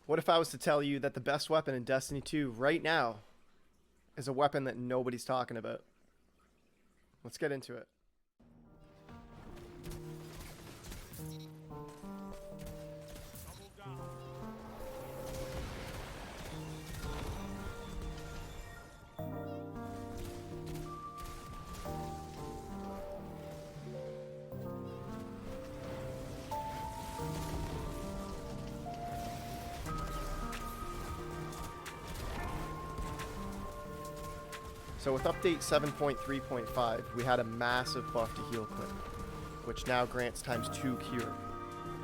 What if I was to tell you that the best weapon in Destiny 2 right now is a weapon that nobody's talking about? Let's get into it. So with update 7.3.5, we had a massive buff to heal clip, which now grants ×2 cure.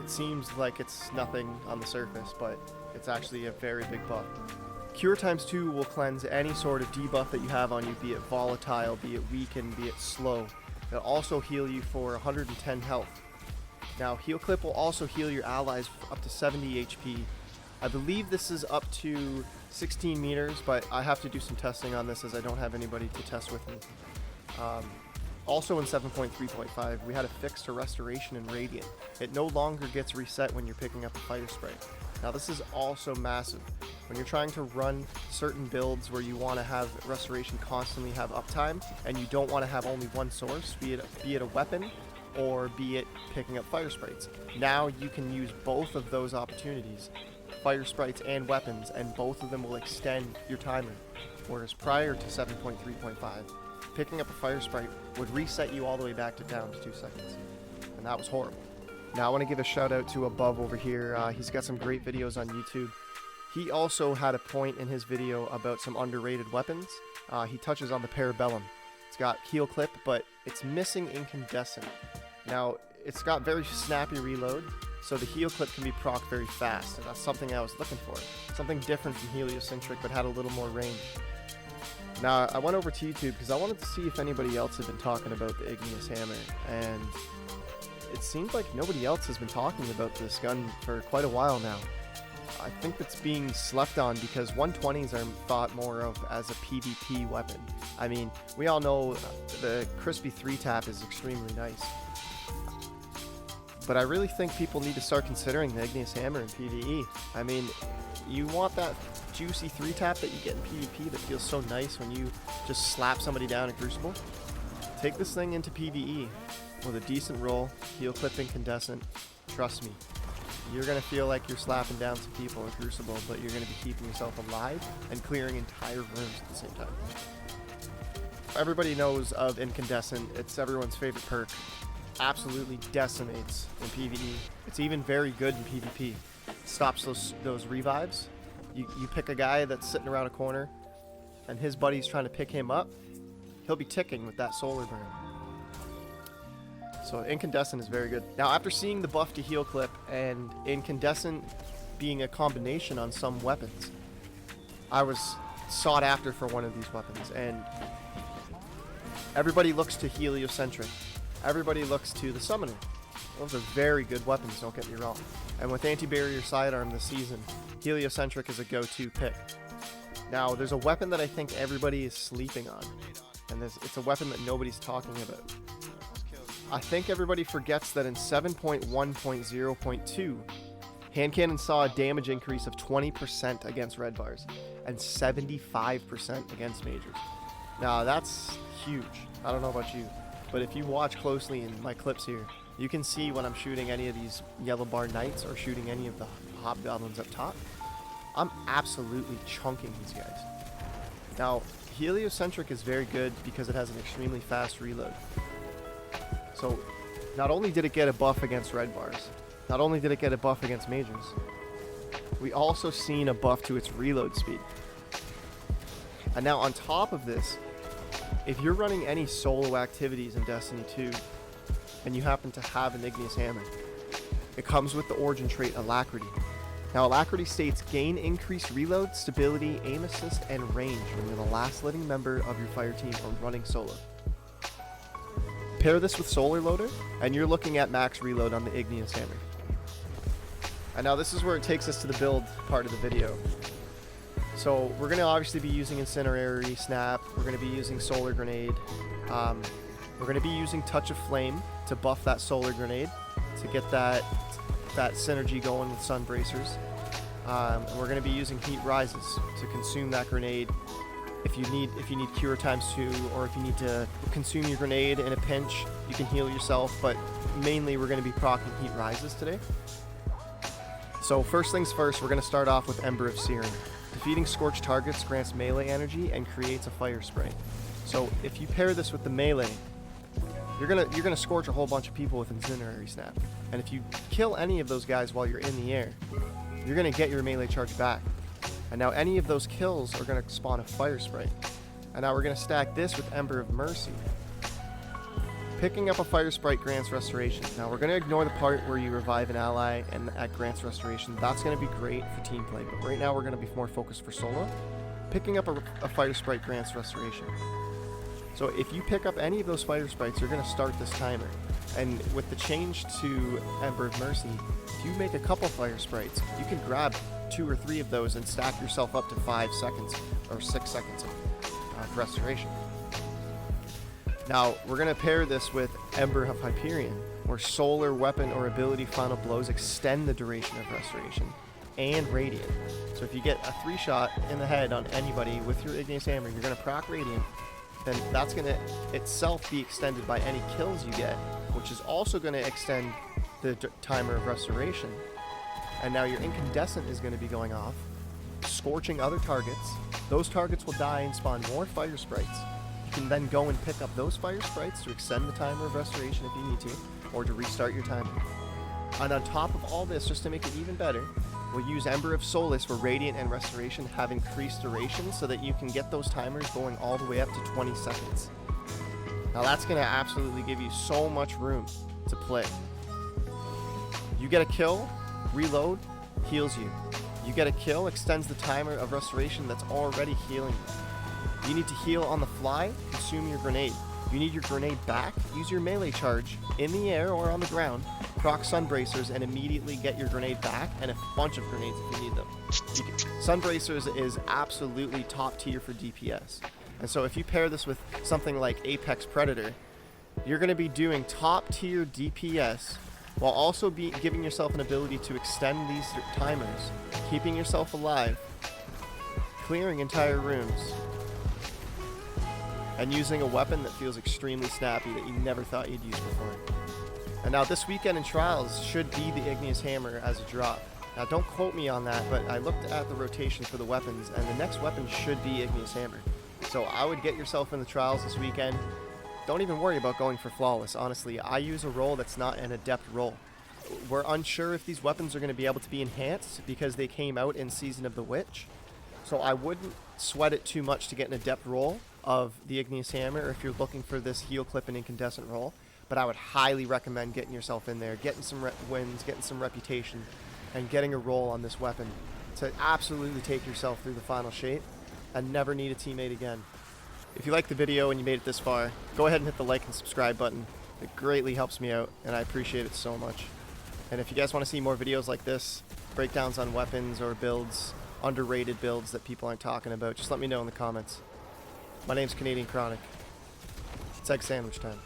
It seems like it's nothing on the surface, but it's actually a very big buff. Cure ×2 will cleanse any sort of debuff that you have on you, be it volatile, be it weakened, be it slow. It'll also heal you for 110 health. Now heal clip will also heal your allies up to 70 HP. I believe this is up to 16 meters, but I have to do some testing on this as I don't have anybody to test with me. Also in 7.3.5, we had a fix to Restoration and Radiant. It no longer gets reset when you're picking up a fire spray. Now this is also massive. When you're trying to run certain builds where you want to have Restoration constantly have uptime, and you don't want to have only one source, be it a weapon, or be it picking up fire sprites. Now you can use both of those opportunities, fire sprites and weapons, and both of them will extend your timer. Whereas prior to 7.3.5, picking up a fire sprite would reset you all the way back to down to 2 seconds. And that was horrible. Now I want to give a shout out to Above over here. He's got some great videos on YouTube. He also had a point in his video about some underrated weapons. He touches on the Parabellum. It's got heal clip, but it's missing incandescent. Now, it's got very snappy reload, so the heal clip can be proc very fast, and that's something I was looking for. Something different from heliocentric, but had a little more range. Now, I went over to YouTube because I wanted to see if anybody else had been talking about the Igneous hammer, and it seemed like nobody else has been talking about this gun for quite a while now. I think that's being slept on because 120s are thought more of as a PvP weapon. I mean, we all know the crispy 3-tap is extremely nice. But I really think people need to start considering the Igneous hammer in PvE. I mean, you want that juicy 3-tap that you get in PvP that feels so nice when you just slap somebody down in Crucible? Take this thing into PvE with a decent roll, heal clip incandescent. Trust me, you're going to feel like you're slapping down some people in Crucible, but you're going to be keeping yourself alive and clearing entire rooms at the same time. Everybody knows of incandescent. It's everyone's favorite perk. Absolutely decimates in PvE. It's even very good in PvP. Stops those revives. You pick a guy that's sitting around a corner and his buddy's trying to pick him up, he'll be ticking with that solar burn. So incandescent is very good. Now after seeing the buff to heal clip and incandescent being a combination on some weapons, I was sought after for one of these weapons, and everybody looks to heliocentric. Everybody looks to the Summoner. Those are very good weapons, don't get me wrong. And with anti-barrier sidearm this season, heliocentric is a go-to pick. Now, there's a weapon that I think everybody is sleeping on, and it's a weapon that nobody's talking about. I think everybody forgets that in 7.1.0.2, hand cannon saw a damage increase of 20% against red bars and 75% against majors. Now, that's huge. I don't know about you, but if you watch closely in my clips here, you can see when I'm shooting any of these yellow bar knights or shooting any of the hobgoblins up top, I'm absolutely chunking these guys. Now, heliocentric is very good because it has an extremely fast reload. So, not only did it get a buff against red bars, not only did it get a buff against majors, we also seen a buff to its reload speed. And now on top of this, if you're running any solo activities in Destiny 2, and you happen to have an Igneous hammer, it comes with the origin trait Alacrity. Now Alacrity states gain increased reload, stability, aim assist, and range when you're the last living member of your fire team or running solo. Pair this with Solar Loader, and you're looking at max reload on the Igneous hammer. And now this is where it takes us to the build part of the video. So we're going to obviously be using Incinerary, Snap, we're going to be using Solar Grenade, we're going to be using Touch of Flame to buff that Solar Grenade, to get that synergy going with Sun Bracers. And we're going to be using heat rises to consume that grenade. If you need cure times 2, or if you need to consume your grenade in a pinch, you can heal yourself. But mainly, we're going to be proccing heat rises today. So first things first, we're going to start off with Ember of Searing. Defeating scorched targets grants melee energy and creates a fire spray. So if you pair this with the melee, you're gonna scorch a whole bunch of people with Incinerary Snap. And if you kill any of those guys while you're in the air, you're gonna get your melee charge back. And now any of those kills are gonna spawn a fire spray. And now we're gonna stack this with Ember of Mercy. Picking up a Fire Sprite grants Restoration. Now we're going to ignore the part where you revive an ally and that grants Restoration. That's going to be great for team play, but right now we're going to be more focused for solo. Picking up a Fire Sprite grants Restoration. So if you pick up any of those Fire Sprites, you're going to start this timer. And with the change to Ember of Mercy, if you make a couple Fire Sprites, you can grab 2 or 3 of those and stack yourself up to 5 seconds or 6 seconds of Restoration. Now, we're going to pair this with Ember of Hyperion, where solar, weapon, or ability final blows extend the duration of Restoration, and Radiant. So if you get a 3-shot in the head on anybody with your Igneous Hammer, you're going to proc Radiant, then that's going to itself be extended by any kills you get, which is also going to extend the timer of Restoration. And now your Incandescent is going to be going off, scorching other targets. Those targets will die and spawn more Fire Sprites. You can then go and pick up those Fire Sprites to extend the timer of Restoration if you need to, or to restart your timer. And on top of all this, just to make it even better, we'll use Ember of Solace for Radiant and Restoration have increased duration so that you can get those timers going all the way up to 20 seconds. Now that's going to absolutely give you so much room to play. You get a kill, reload, heals you. You get a kill, extends the timer of Restoration that's already healing you. You need to heal on the fly, consume your grenade. You need your grenade back, use your melee charge in the air or on the ground, proc Sunbracers, and immediately get your grenade back, and a bunch of grenades if you need them. Sunbracers is absolutely top tier for DPS. And so if you pair this with something like Apex Predator, you're going to be doing top tier DPS while also giving yourself an ability to extend these timers, keeping yourself alive, clearing entire rooms, and using a weapon that feels extremely snappy that you never thought you'd use before. And now this weekend in Trials should be the Igneous Hammer as a drop. Now don't quote me on that, but I looked at the rotation for the weapons, and the next weapon should be Igneous Hammer. So I would get yourself in the Trials this weekend. Don't even worry about going for Flawless, honestly. I use a role that's not an Adept role. We're unsure if these weapons are going to be able to be enhanced because they came out in Season of the Witch. So I wouldn't sweat it too much to get an Adept role of the Igneous Hammer if you're looking for this heal clip and incandescent role, but I would highly recommend getting yourself in there, getting some wins, getting some reputation, and getting a role on this weapon to absolutely take yourself through the final shape and never need a teammate again. If you liked the video and you made it this far, go ahead and hit the like and subscribe button. It greatly helps me out, and I appreciate it so much. And if you guys want to see more videos like this, breakdowns on weapons or builds, underrated builds that people aren't talking about, just let me know in the comments. My name's Canadian Chronic. It's egg sandwich time.